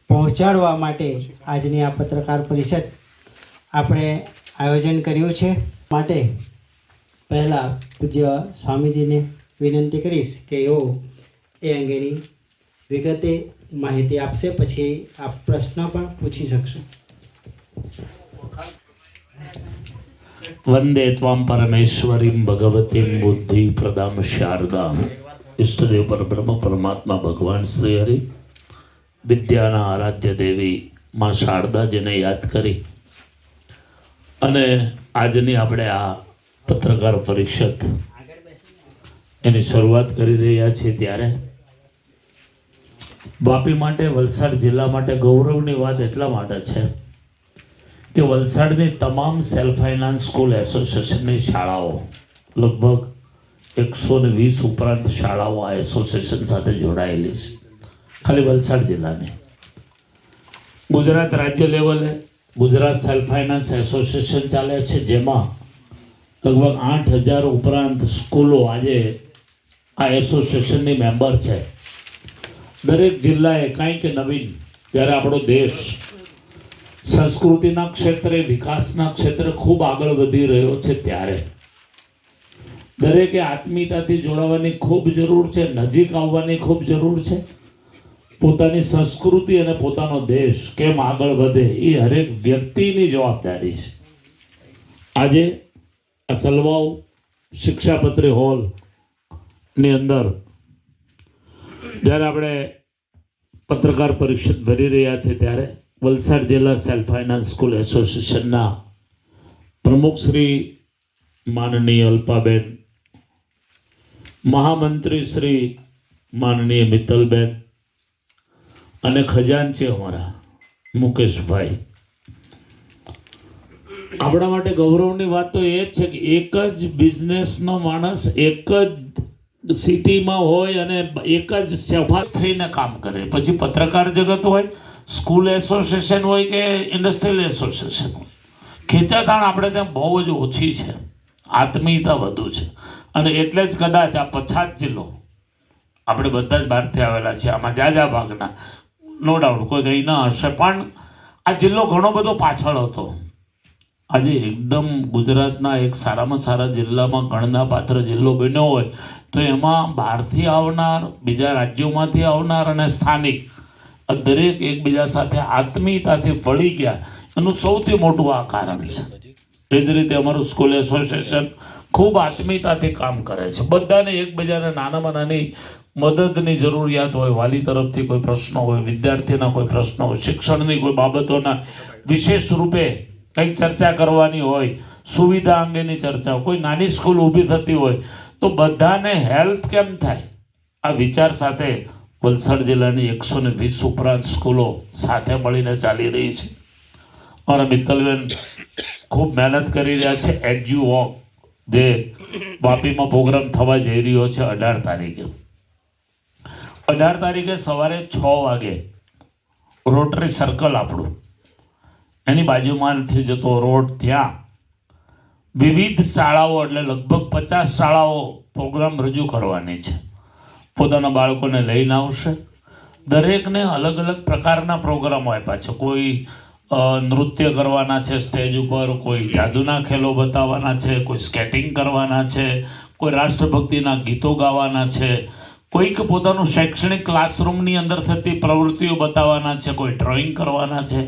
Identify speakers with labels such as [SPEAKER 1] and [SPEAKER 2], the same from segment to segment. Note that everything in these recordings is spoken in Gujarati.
[SPEAKER 1] પહોંચાડવા માટે આજની આ પત્રકાર પરિષદ આપણે આયોજન કર્યું છે. માટે પહેલાં પૂજ્ય સ્વામીજીને વિનંતી કરીશ કે એઓ એ અંગેની વિગતે માહિતી આપશે, પછી આપ પ્રશ્ન પણ પૂછી શકશો.
[SPEAKER 2] વંદે ત્વામ પરમેશ્વરીમ ભગવતીમ બુદ્ધિ પ્રદામ શારદા. ઈષ્ટદેવ પરબ્રહ્મ પરમાત્મા ભગવાન શ્રી હરિ વિદ્યાના આરાધ્ય દેવી માં શારદાજીને યાદ કરી અને આજની આપણે આ પત્રકાર પરિષદ એની શરૂઆત કરી રહ્યા છીએ. ત્યારે વાપી માટે, વલસાડ જિલ્લા માટે ગૌરવની વાત એટલા માટે છે કે વલસાડની તમામ સેલ્ફ ફાઇનાન્સ સ્કૂલ એસોસિએશનની શાળાઓ, લગભગ 120 ઉપરાંત શાળાઓ આ એસોસિએશન સાથે જોડાયેલી છે. ખાલી વલસાડ જિલ્લાની. ગુજરાત રાજ્ય લેવલે ગુજરાત સેલ્ફ ફાઇનાન્સ એસોસિએશન ચાલે છે, જેમાં લગભગ 8,000 ઉપરાંત સ્કૂલો આજે આ એસોસિએશનની મેમ્બર છે. દરેક જિલ્લાએ કાંઈ કે નવીન, જ્યારે આપણો દેશ સંસ્કૃતિના ક્ષેત્રે, વિકાસના ક્ષેત્રે ખૂબ આગળ વધી રહ્યો છે, ત્યારે દરેકે આત્મીયતાથી જોડાવાની ખૂબ જરૂર છે, નજીક આવવાની ખૂબ જરૂર છે. પોતાની સંસ્કૃતિ અને પોતાનો દેશ કેમ આગળ વધે એ હરેક વ્યક્તિની જવાબદારી છે. આજે આ સલવાવ શિક્ષાપત્રી હોલની અંદર જ્યારે આપણે પત્રકાર પરિષદ ભરી રહ્યા છે, ત્યારે વલસાડ જિલ્લા સેલ્ફ ફાઇનાન્સ સ્કૂલ એસોસિએશનના પ્રમુખ શ્રી માનનીય અલ્પાબેન, મહામંત્રી શ્રી માનનીય મિત્તલબેન અને ખજાનચી અમારા મુકેશભાઈ. આપણા માટે ગૌરવની વાત તો એ જ છે કે એક જ બિઝનેસનો માણસ એક જ સિટીમાં હોય અને એક જ સભા થઈને કામ કરે. પછી પત્રકાર જગત હોય, સ્કૂલ એસોસિએશન હોય કે ઇન્ડસ્ટ્રીયલ એસોસિએશન હોય, ખેંચાતાણ આપણે ત્યાં બહુ જ ઓછી છે, આત્મીયતા વધુ છે. અને એટલે જ કદાચ આ પછાત જિલ્લો, આપણે બધા જ બહારથી આવેલા છે, આમાં જાજા ભાગના, નો ડાઉટ કોઈ કંઈ ન હશે, પણ આ જિલ્લો ઘણો બધો પાછળ હતો. આજે એકદમ ગુજરાતના એક સારામાં સારા જિલ્લામાં ગણના પાત્ર જિલ્લો બન્યો હોય તો એમાં બહારથી આવનાર, બીજા રાજ્યોમાંથી આવનાર અને સ્થાનિક દરેક એકબીજા સાથે આત્મીયતાથી વળી ગયા, એનું સૌથી મોટું આ કારણ છે. એ જ રીતે અમારું સ્કૂલ એસોસિએશન ખૂબ આત્મીયતાથી કામ કરે છે. બધાને એકબીજાને નાનામાં નાની મદદની જરૂરિયાત હોય, વાલી તરફથી કોઈ પ્રશ્નો હોય, વિદ્યાર્થીના કોઈ પ્રશ્નો હોય, શિક્ષણની કોઈ બાબતોના વિશેષ રૂપે કંઈક ચર્ચા કરવાની હોય, સુવિધા અંગેની ચર્ચા, કોઈ નાની સ્કૂલ ઊભી થતી હોય તો બધાને હેલ્પ કેમ થાય, આ વિચાર સાથે વલસાડ જિલ્લાની 120 ઉપરાંત સ્કૂલો સાથે મળીને ચાલી રહી છે. મારા મિત્તલબેન ખૂબ મહેનત કરી રહ્યા છે. એડ્યુ વોક જે વાપીમાં પ્રોગ્રામ થવા જઈ રહ્યો છે 18 તારીખે સવારે 6 વાગે રોટરી સર્કલ આપણું, એની બાજુમાંથી જતો રોડ, ત્યાં વિવિધ શાળાઓ, એટલે લગભગ 50 શાળાઓ પ્રોગ્રામ રજૂ કરવાની છે. પોતાના બાળકોને લઈને આવશે. દરેકને અલગ અલગ પ્રકારના પ્રોગ્રામો આપ્યા છે. કોઈ નૃત્ય કરવાના છે સ્ટેજ ઉપર, કોઈ જાદુના ખેલો બતાવવાના છે, કોઈ સ્કેટિંગ કરવાના છે, કોઈ રાષ્ટ્રભક્તિના ગીતો ગાવાના છે, કોઈક પોતાનું શૈક્ષણિક ક્લાસરૂમની અંદર થતી પ્રવૃત્તિઓ બતાવવાના છે, કોઈ ડ્રોઈંગ કરવાના છે.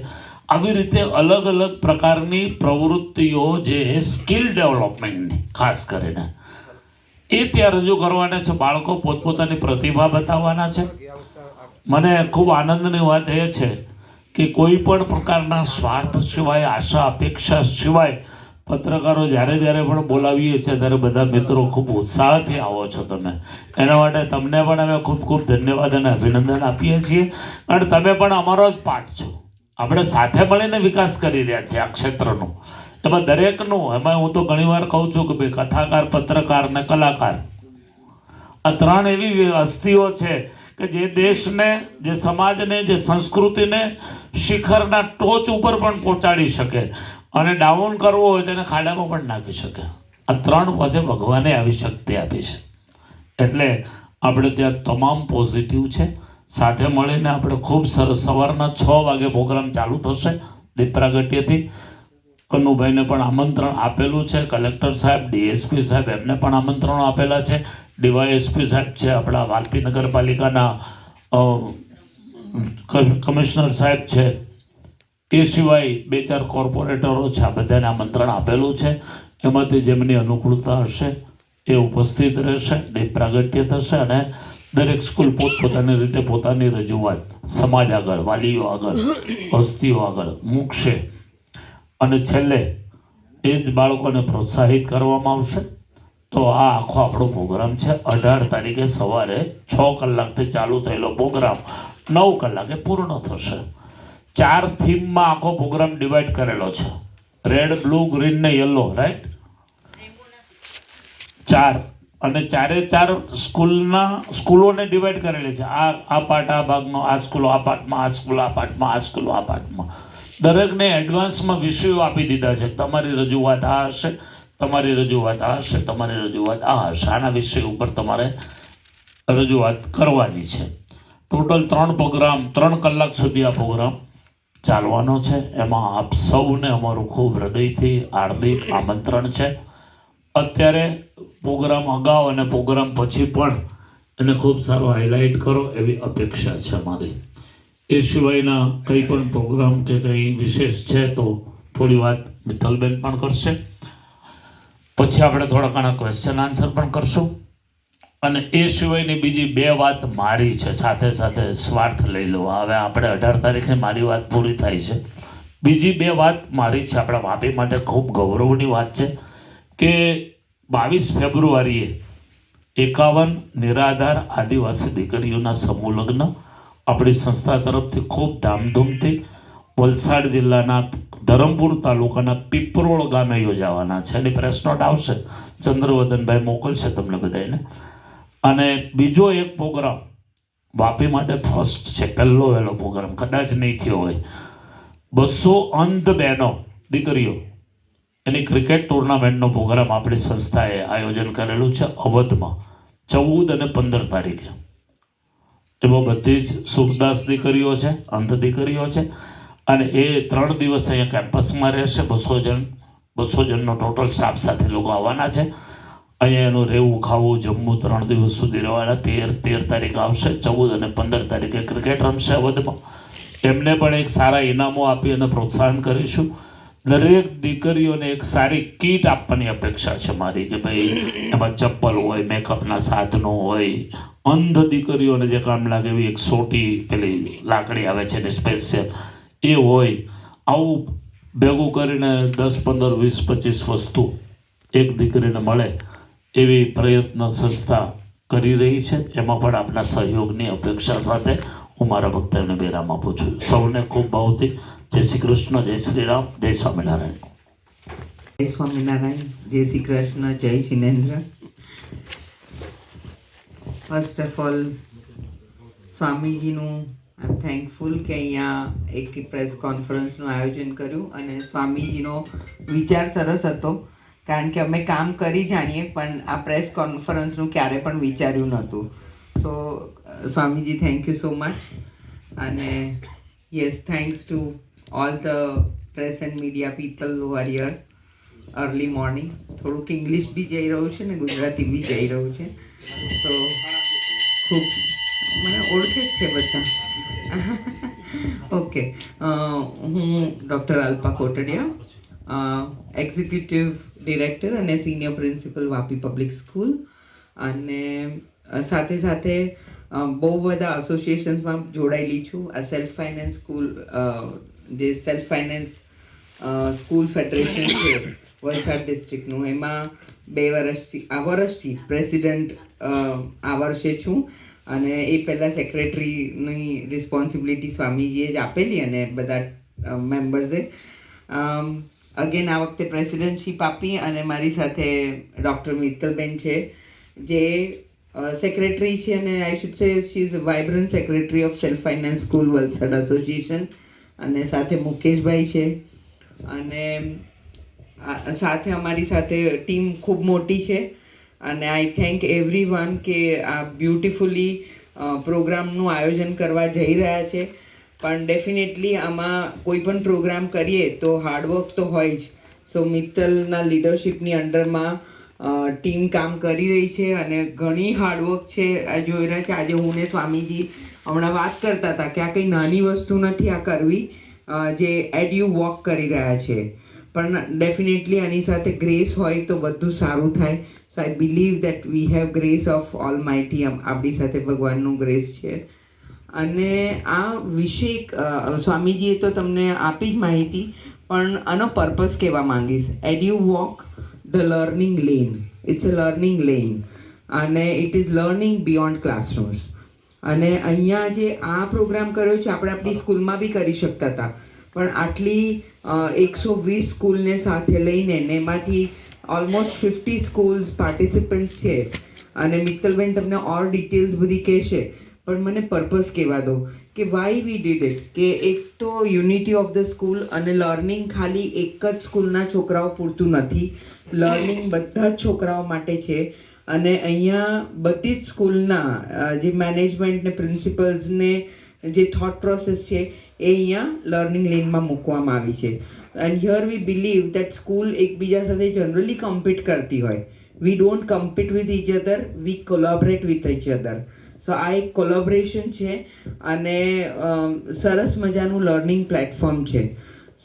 [SPEAKER 2] આવી રીતે અલગ અલગ પ્રકારની પ્રવૃત્તિઓ જે સ્કિલ ડેવલપમેન્ટની ખાસ કરીને એ ત્યાં રજૂ કરવાના છે. બાળકો પોતપોતાની પ્રતિભા બતાવવાના છે. મને ખૂબ આનંદની વાત એ છે કે કોઈ પણ પ્રકારના સ્વાર્થ સિવાય, આશા અપેક્ષા સિવાય પત્રકારો જ્યારે જ્યારે પણ બોલાવીએ છીએ ત્યારે બધા મિત્રો ખૂબ ઉત્સાહથી આવો છો તમે. એના માટે તમને પણ અમે ખૂબ ખૂબ ધન્યવાદ અને અભિનંદન આપીએ છીએ. અને તમે પણ અમારો જ પાર્ટ છો. આપણે સાથે મળીને વિકાસ કરી રહ્યા છીએ આ ક્ષેત્રનો. એમાં દરેકનું, એમાં હું તો ઘણીવાર કહું છું કે ભાઈ કથાકાર, પત્રકાર ને કલાકાર, આ 3 એવી હસ્તીઓ છે કે જે દેશને, જે સમાજને, જે સંસ્કૃતિને શિખરના ટોચ ઉપર પણ પહોંચાડી શકે અને ડાઉન કરવો હોય તેને ખાડામાં પણ નાખી શકે. આ 3 પાસે ભગવાને આવી શક્તિ આપી છે. એટલે આપણે ત્યાં તમામ પોઝિટિવ છે. સાથે મળીને આપણે ખૂબ સરસ સવારના 6 વાગે પ્રોગ્રામ ચાલુ થશે દીપ પ્રાગટ્યથી. કનુભાઈને પણ આમંત્રણ આપેલું છે, કલેક્ટર સાહેબ, ડીએસપી સાહેબ એમને પણ આમંત્રણો આપેલા છે, ડીવાયએસપી સાહેબ છે, આપણા વાલપી નગરપાલિકાના કમિશનર સાહેબ છે, એ સિવાય 2-4 કોર્પોરેટરો છે, આ બધાને આમંત્રણ આપેલું છે. એમાંથી જેમની અનુકૂળતા હશે એ ઉપસ્થિત રહેશે, દીપ પ્રાગટ્ય થશે અને દરેક સ્કૂલ પોતપોતાની રીતે પોતાની રજૂઆત સમાજ આગળ, વાલીઓ આગળ, હસ્તીઓ આગળ મૂકશે અને છેલ્લે એ જ બાળકોને પ્રોત્સાહિત કરવામાં આવશે. તો આ આખો આપણો પ્રોગ્રામ છે. 18 તારીખે સવારે 6 કલાકથી ચાલુ થયેલો પ્રોગ્રામ 9 કલાકે પૂર્ણ થશે. 4 થીમમાં આખો પ્રોગ્રામ ડિવાઈડ કરેલો છે, રેડ, બ્લુ, ગ્રીન ને યલો, રાઈટ? 4 અને 4 સ્કૂલોને ડિવાઈડ કરેલી છે. આ પાર્ટ આ ભાગનો, આ સ્કૂલો આ પાર્ટમાં, આ સ્કૂલ આ પાર્ટમાં, આ સ્કૂલો આ પાર્ટમાં. દરેકને એડવાન્સમાં વિષયો આપી દીધા છે. તમારી રજૂઆત આ હશે, તમારી રજૂઆત આ હશે, તમારી રજૂઆત આ હશે. આના વિષય ઉપર તમારે રજૂઆત કરવાની છે. ટોટલ 3 પ્રોગ્રામ, 3 કલાક સુધી આ પ્રોગ્રામ ચાલવાનો છે. એમાં આપ સૌને અમારું ખૂબ હૃદયથી હાર્દિક આમંત્રણ છે. અત્યારે પ્રોગ્રામ અગાઉ અને પ્રોગ્રામ પછી પણ એને ખૂબ સારો હાઇલાઇટ કરો એવી અપેક્ષા છે મારી. એ સિવાયના કંઈ પણ પ્રોગ્રામ કે કંઈ વિશેષ છે તો થોડી વાત મિત્તલબેન પણ કરશે. પછી આપણે થોડા ઘણા ક્વેશ્ચન આન્સર પણ કરશું. અને એ સિવાયની બીજી 2 વાત મારી છે, સાથે સાથે સ્વાર્થ લઈ લો. હવે આપણે 18 તારીખે મારી વાત પૂરી થાય છે. બીજી 2 વાત મારી છે, આપણા વાપી માટે ખૂબ ગૌરવની વાત છે કે 22 ફેબ્રુઆરીએ 51 નિરાધાર આદિવાસી દીકરીઓના સમૂહ લગ્ન આપણી સંસ્થા તરફથી ખૂબ ધામધૂમથી વલસાડ જિલ્લાના ધરમપુર તાલુકાના પીપરોળ ગામે યોજાવાના છે. એની પ્રેસ નોટ આવશે, ચંદ્રવદનભાઈ મોકલશે તમને બધાને. અને બીજો એક પ્રોગ્રામ વાપી માટે ફર્સ્ટ છે, પહેલો વહેલો પ્રોગ્રામ, કદાચ નહીં થયો હોય. 200 અંધ બહેનો, દીકરીઓ, એની ક્રિકેટ ટુર્નામેન્ટનો પ્રોગ્રામ આપણી સંસ્થાએ આયોજન કરેલું છે અવધમાં 14 અને 15 તારીખે. એમાં બધી જ સુખદાસ દીકરીઓ છે, અંધ દીકરીઓ છે. અને એ 3 દિવસ અહીંયા કેમ્પસમાં રહેશે. 200 જણનો ટોટલ સ્ટાફ સાથે લોકો આવવાના છે. અહીંયા એનું રહેવું, ખાવું, જમવું 3 દિવસ સુધી રહેવાના. 13 તારીખ આવશે, 14 અને 15 તારીખે ક્રિકેટ રમશે અવધમાં. એમને પણ એક સારા ઇનામો આપી અને પ્રોત્સાહન કરીશું. દરેક દીકરીઓને એક સારી કીટ આપવાની અપેક્ષા છે મારી કે ભાઈ એમાં ચપ્પલ હોય, મેકઅપના સાધનો હોય, અંધ દીકરીઓને જે કામ લાગે એવી એક સોટી પેલી લાકડી આવે છે ને સ્પેશિયલ એ હોય. આવું ભેગું કરીને 10, 15, 20, 25 વસ્તુ એક દીકરીને મળે એવી પ્રયત્ન સંસ્થા કરી રહી છે. એમાં પણ આપના સહયોગની અપેક્ષા સાથે હું મારા વક્તવ્યને વિરામ આપું છું. સૌને ખૂબ ભાવથી જય શ્રી કૃષ્ણ, જય શ્રી રામ, જય સ્વામિનારાયણ.
[SPEAKER 3] જય સ્વામિનારાયણ, જય શ્રી કૃષ્ણ, જય જિનેન્દ્ર. ફર્સ્ટ ઓફ ઓલ સ્વામીજીનું આઈ એમ થેન્કફુલ કે અહીંયા એક પ્રેસ કોન્ફરન્સનું આયોજન કર્યું. અને સ્વામીજીનો વિચાર સરસ હતો, કારણ કે અમે કામ કરી જાણીએ પણ આ પ્રેસ કોન્ફરન્સનું ક્યારે પણ વિચાર્યું નહોતું. So Swamiji, thank you so much. અને yes, thanks to all the press and media people who are here early morning. થોડુંક ઇંગ્લિશ બી જઈ રહ્યું છે ને ગુજરાતી બી જઈ રહ્યું છે, તો ખૂબ મને ઓળખે જ છે બધા. ઓકે, હું doctor Alpa Kotadiya, executive director અને senior principal Vapi public school. અને સાથે સાથે બહુ બધા એસોસિએશન્સમાં જોડાયેલી છું. આ સેલ્ફ ફાઇનાન્સ સ્કૂલ, જે સેલ્ફ ફાઇનાન્સ સ્કૂલ ફેડરેશન છે વલસાડ ડિસ્ટ્રિક્ટનું, એમાં 2 વર્ષથી પ્રેસિડેન્ટ આ વર્ષે છું. અને એ પહેલાં સેક્રેટરીની રિસ્પોન્સિબિલિટી સ્વામીજીએ જ આપેલી અને બધા મેમ્બર્સે. અગેન આ વખતે પ્રેસિડેન્ટશીપ આપી. અને મારી સાથે ડૉક્ટર મિત્તલબેન છે જે સેક્રેટરી છે, અને I should say she is vibrant secretary of self finance school Valsad association. અને સાથે મુકેશભાઈ છે. અને સાથે અમારી સાથે ટીમ ખૂબ મોટી છે. અને આઈ થેન્ક એવરી વન કે આ બ્યુટિફુલી પ્રોગ્રામનું આયોજન કરવા જઈ રહ્યા છે. પણ ડેફિનેટલી આમાં કોઈ પણ પ્રોગ્રામ કરીએ તો હાર્ડવર્ક તો હોય જ. સો મિત્તલના લીડરશિપની અંડરમાં ટીમ કામ કરી રહી છે અને ઘણી હાર્ડવર્ક છે. આ જોઈ રહ્યા છે આજે હું ને સ્વામીજી હમણાં વાત કરતા હતા કે આ કંઈ નાની વસ્તુ નથી આ કરવી, જે એડ્યુ વોક કરી રહ્યા છે. પણ ડેફિનેટલી આની સાથે ગ્રેસ હોય તો બધું સારું થાય. So I believe that we have grace of almighty. આપણી સાથે ભગવાનનું ગ્રેસ છે. અને આ વિશે સ્વામીજીએ તો તમને આપી જ માહિતી, પણ આનો પર્પઝ કહેવા માંગીશ. Edu Walk the learning lane. It's a learning lane અને it is learning beyond classrooms. અને અહીંયા જે આ પ્રોગ્રામ કર્યો છે આપણે આપણી સ્કૂલમાં બી કરી શકતા હતા, પણ આટલી 120 સ્કૂલને સાથે લઈને ને એમાંથી ઓલમોસ્ટ 50 સ્કૂલ્સ પાર્ટિસિપન્ટ્સ છે. અને મિત્તલબેન તમને ઓર ડિટેલ્સ બધી કહેશે, પણ મને પર્પઝ કહેવા દો કે વાય વી ડીડ ઇટ. કે એક તો યુનિટી ઓફ ધ સ્કૂલ અને લર્નિંગ ખાલી એક જ સ્કૂલના છોકરાઓ પૂરતું નથી. લર્નિંગ બધા જ છોકરાઓ માટે છે. અને અહીંયા બધી જ સ્કૂલના જે મેનેજમેન્ટ ને પ્રિન્સિપલ્સને જે થોટ પ્રોસેસ છે એ અહીંયા લર્નિંગ લેનમાં મૂકવામાં આવી છે. And here we believe that school એકબીજા સાથે જનરલી કમ્પીટ કરતી હોય. We don't compete with each other, we collaborate with each other. So આ એક કોલેબરેશન છે અને સરસ મજાનું લર્નિંગ પ્લેટફોર્મ છે.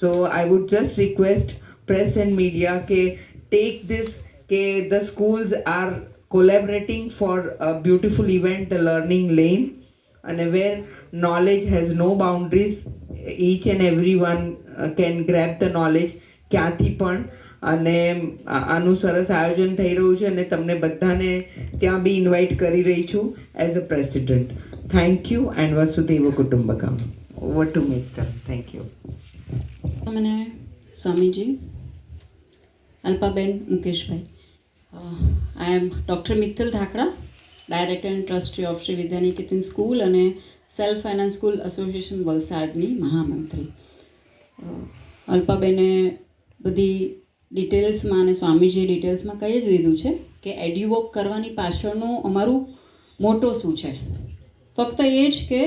[SPEAKER 3] So I would just request press and media કે ટેક ધીસ, કે the schools are collaborating for a beautiful event, the learning lane, and where knowledge has no boundaries. Each and everyone can grab the knowledge ક્યાંથી પણ. અને આનું સરસ આયોજન થઈ રહ્યું છે અને તમને બધાને ત્યાં બી ઇન્વાઇટ કરી રહી છું as a president. Thank you and વસુદેવ કુટુંબકમ. Over to Mittal. Thank you.
[SPEAKER 4] મને સ્વામીજી, અલ્પાબેન, મુકેશભાઈ. I am Dr. Mittal Thakra, Director and Trustee of Sri Vidyaniketan School અને સેલ્ફ ફાઇનાન્સ સ્કૂલ એસોસિએશન વલસાડની મહામંત્રી. અલ્પાબેને બધી ડિટેલ્સમાં અને સ્વામીજીએ ડિટેલ્સમાં કહી જ દીધું છે કે એડ્યુવોક કરવાની પાછળનું અમારું મોટો શું છે. ફક્ત એ જ કે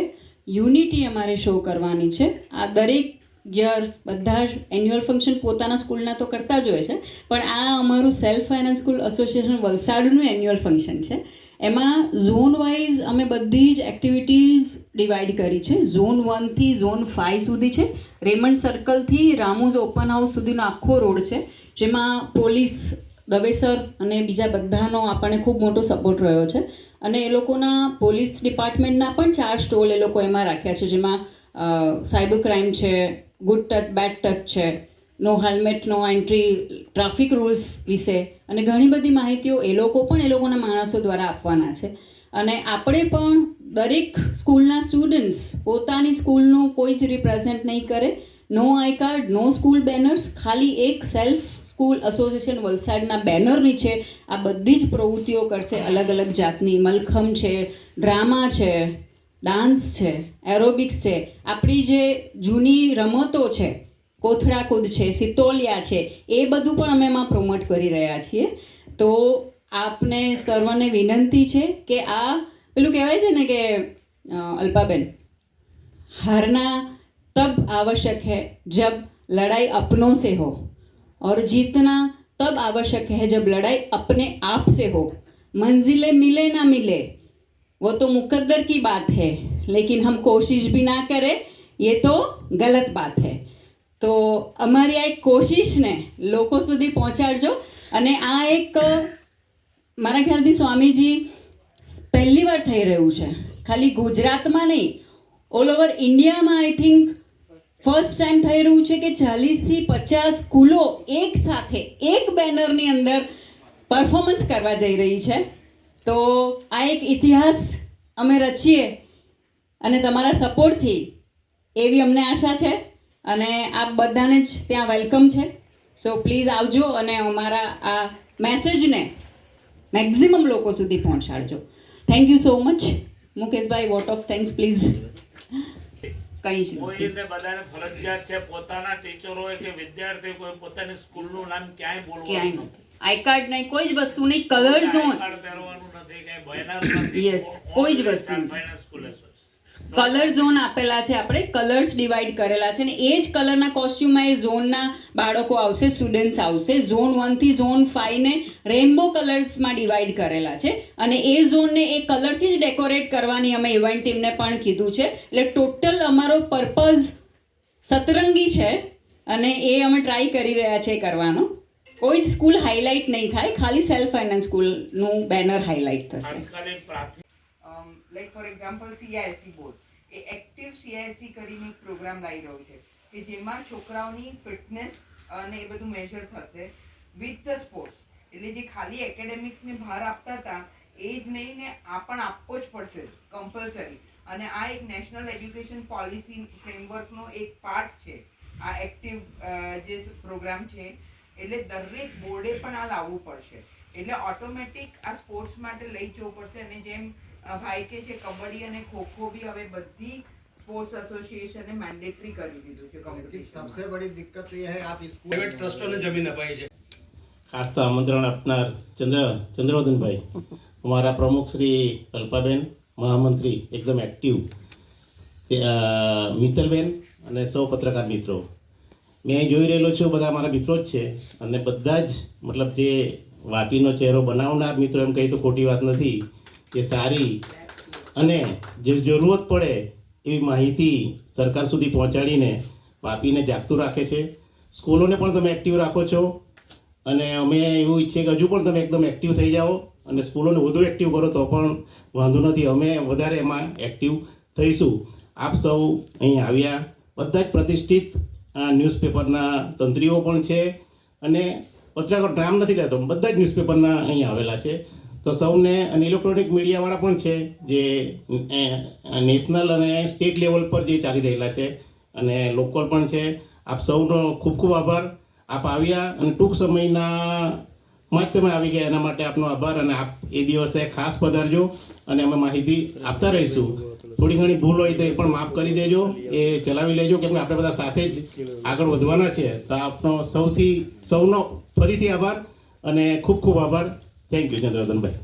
[SPEAKER 4] યુનિટી અમારે શો કરવાની છે. આ દરેક યર્સ બધા જ એન્યુઅલ ફંક્શન પોતાના સ્કૂલના તો કરતા જ હોય છે, પણ આ અમારું સેલ્ફ ફાઇનાન્સ સ્કૂલ એસોસિએશન વલસાડનું એન્યુઅલ ફંક્શન છે. એમાં ઝોન વાઇઝ અમે બધી જ એક્ટિવિટીઝ ડિવાઈડ કરી છે. ઝોન 1 થી ઝોન 5 સુધી છે. રેમન્ડ સર્કલથી રામોઝ ઓપન હાઉસ સુધીનો આખો રોડ છે, જેમાં પોલીસ, દવેસર અને બીજા બધાનો આપણને ખૂબ મોટો સપોર્ટ રહ્યો છે. અને એ લોકોના પોલીસ ડિપાર્ટમેન્ટના પણ 4 સ્ટોલ એ લોકો એમાં રાખ્યા છે, જેમાં સાયબર ક્રાઇમ છે, ગુડ ટચ, બેડ ટચ છે, no helmet, no entry, traffic rules વિશે અને ઘણી બધી માહિતીઓ એ લોકો પણ એ લોકોના માણસો દ્વારા આપવાના છે. અને આપણે પણ દરેક સ્કૂલના સ્ટુડન્ટ્સ પોતાની સ્કૂલનું કોઈ જ રિપ્રેઝેન્ટ નહીં કરે. No I card, no school banners, ખાલી એક સેલ્ફ સ્કૂલ એસોસિએશન વલસાડના બેનર નીચે આ બધી જ પ્રવૃત્તિઓ કરશે. અલગ અલગ જાતની મલખમ છે, ડ્રામા છે, ડાન્સ છે, એરોબિક્સ છે, આપણી જે જૂની રમતો છે, કોથળાકૂદ છે, સિતોલિયા છે, એ બધું પણ અમે એમાં પ્રમોટ કરી રહ્યા છીએ. તો આપને સર્વને વિનંતી છે કે આ પેલું કહેવાય છે ને કે અલ્પાબેન, હારના તબ આવશ્યક है जब लड़ाई अपनों से हो और जीतना तब आवश्यक है जब लड़ाई अपने आप से हो. मंजिलें मिले ना मिले वो तो मुकद्दर की बात है, लेकिन हम कोशिश भी ना करें ये तो गलत बात है. તો અમારી આ એક કોશિશને લોકો સુધી પહોંચાડજો. અને આ એક મારા ખ્યાલથી સ્વામીજી પહેલી વાર થઈ રહ્યું છે, ખાલી ગુજરાતમાં નહીં, ઓલ ઓવર ઇન્ડિયામાં આઈ થિંક ફર્સ્ટ ટાઈમ થઈ રહ્યું છે કે 40 થી 50 સ્કૂલો એક સાથે એક બેનરની અંદર પરફોર્મન્સ કરવા જઈ રહી છે. તો આ એક ઇતિહાસ અમે રચીએ અને તમારા સપોર્ટથી એવી અમને આશા છે. અને આપ બધાને જ ત્યાં વેલકમ છે. સો પ્લીઝ આવજો અને અમારા આ મેસેજને મેક્ઝિમમ લોકો સુધી પહોંચાડજો. Thank you so much. મુકેશભાઈ, વોટ ઓફ થેન્ક્સ પ્લીઝ. કંઈ જ નથી.
[SPEAKER 2] કોઈને બધાને ફરજિયાત છે પોતાના ટીચર હોય કે વિદ્યાર્થી કોઈ પોતાની સ્કૂલનું નામ ક્યાંય બોલવાનું
[SPEAKER 4] ક્યાંય
[SPEAKER 2] નથી.
[SPEAKER 4] નથી. આઈ કાર્ડ નહીં, કોઈ જ વસ્તુ નહીં. કલર ઝોન, યસ, કોઈ જ વસ્તુ નથી. કલર ઝોન આપેલા છે, આપણે કલર્સ ડિવાઈડ કરેલા છે, ને એ જ કલરના કોસ્ટ્યુમમાં એ ઝોનના બાળકો આવશે, સ્ટુડન્ટ્સ આવશે. ઝોન 1 થી ઝોન 5 ને રેઇનબો કલર્સમાં ડિવાઈડ કરેલા છે, અને એ ઝોનને એ કલરથી જ ડેકોરેટ કરવાની અમે ઇવેન્ટ ટીમને પણ કીધું છે. એટલે ટોટલ અમારો પર્પઝ સતરંગી છે, અને એ અમે ટ્રાય કરી રહ્યા છે કરવાનો. કોઈ જ સ્કૂલ હાઇલાઇટ નહીં થાય, ખાલી સેલ્ફ ફાઇનાન્સ સ્કૂલનું બેનર હાઇલાઇટ થશે.
[SPEAKER 3] Like for example CISC board A active CISC કરીને એક પ્રોગ્રામ લાવી રહ્યું છે કે જેમાં છોકરાઓની ફિટનેસ અને એ બધું મેજર થશે વિથ ધ સ્પોર્ટ્સ. એટલે જે ખાલી એકેડેમિક્સને ભાર આપતા હતા એ જ નહીં ને આ પણ આપવો જ પડશે કમ્પલસરી. અને આ એક નેશનલ એજ્યુકેશન પોલિસી ફ્રેમવર્કનો એક પાર્ટ છે આ એક્ટિવ જે પ્રોગ્રામ છે. એટલે દરેક બોર્ડે પણ આ લાવવું પડશે. એટલે ઓટોમેટિક આ સ્પોર્ટ્સ માટે લઈ જવું પડશે. અને જેમ ભાઈ કે છે કબડ્ડી અને ખોખો બી હવે બધી स्पोर्ट्स एसोसिएशन ने मैंडेटरी कर દીધું છે કોમ્પિટિશન.
[SPEAKER 5] सबसे बड़ी दिक्कत तो ये है आप स्कूल
[SPEAKER 6] प्राइवेट ट्रस्टों ने जमीन अपाई है.
[SPEAKER 7] खास तो आमंत्रण अपनार चंद्रवदन भाई हमारा प्रमुख श्री कल्पाबेन महामंत्री एकदम एक्टिव મિત્તલબેન અને સૌ પત્રકાર મિત્રો, મેં જોઈ રહેલો છું બધા મારા મિત્રો જ છે અને બધા જ મતલબ જે વાપીનો ચહેરો બનાવનાર મિત્રો એમ કહી તો ખોટી વાત નથી કે સારી અને જે જરૂરત પડે એવી માહિતી સરકાર સુધી પહોંચાડીને વાપીને જાગતું રાખે છે. સ્કૂલોને પણ તમે એક્ટિવ રાખો છો અને અમે એવું ઈચ્છીએ કે હજુ પણ તમે એકદમ એક્ટિવ થઈ જાઓ અને સ્કૂલોને વધુ એક્ટિવ કરો તો પણ વાંધો નથી, અમે વધારે એમાં એક્ટિવ થઈશું. આપ સૌ અહીં આવ્યા, બધા જ પ્રતિષ્ઠિત ન્યૂઝપેપરના તંત્રીઓ પણ છે અને પત્રકાર નામ નથી લેતો, બધા જ ન્યૂઝપેપરના અહીં આવેલા છે. તો સૌને અને ઇલેક્ટ્રોનિક મીડિયાવાળા પણ છે જે નેશનલ અને સ્ટેટ લેવલ પર જે ચાલી રહેલા છે અને લોકલ પણ છે. આપ સૌનો ખૂબ ખૂબ આભાર. આપ આવ્યા અને ટૂંક સમયમાં જ તમે આવી ગયા એના માટે આપનો આભાર. અને આપ એ દિવસે ખાસ પધારજો અને અમે માહિતી આપતા રહીશું. થોડી ઘણી ભૂલ હોય તો એ પણ માફ કરી દેજો, એ ચલાવી લેજો, કેમ કે આપણે બધા સાથે જ આગળ વધવાના છે. તો આપનો સૌનો ફરીથી આભાર અને ખૂબ ખૂબ આભાર. Thank you ચંદ્રવદનભાઈ.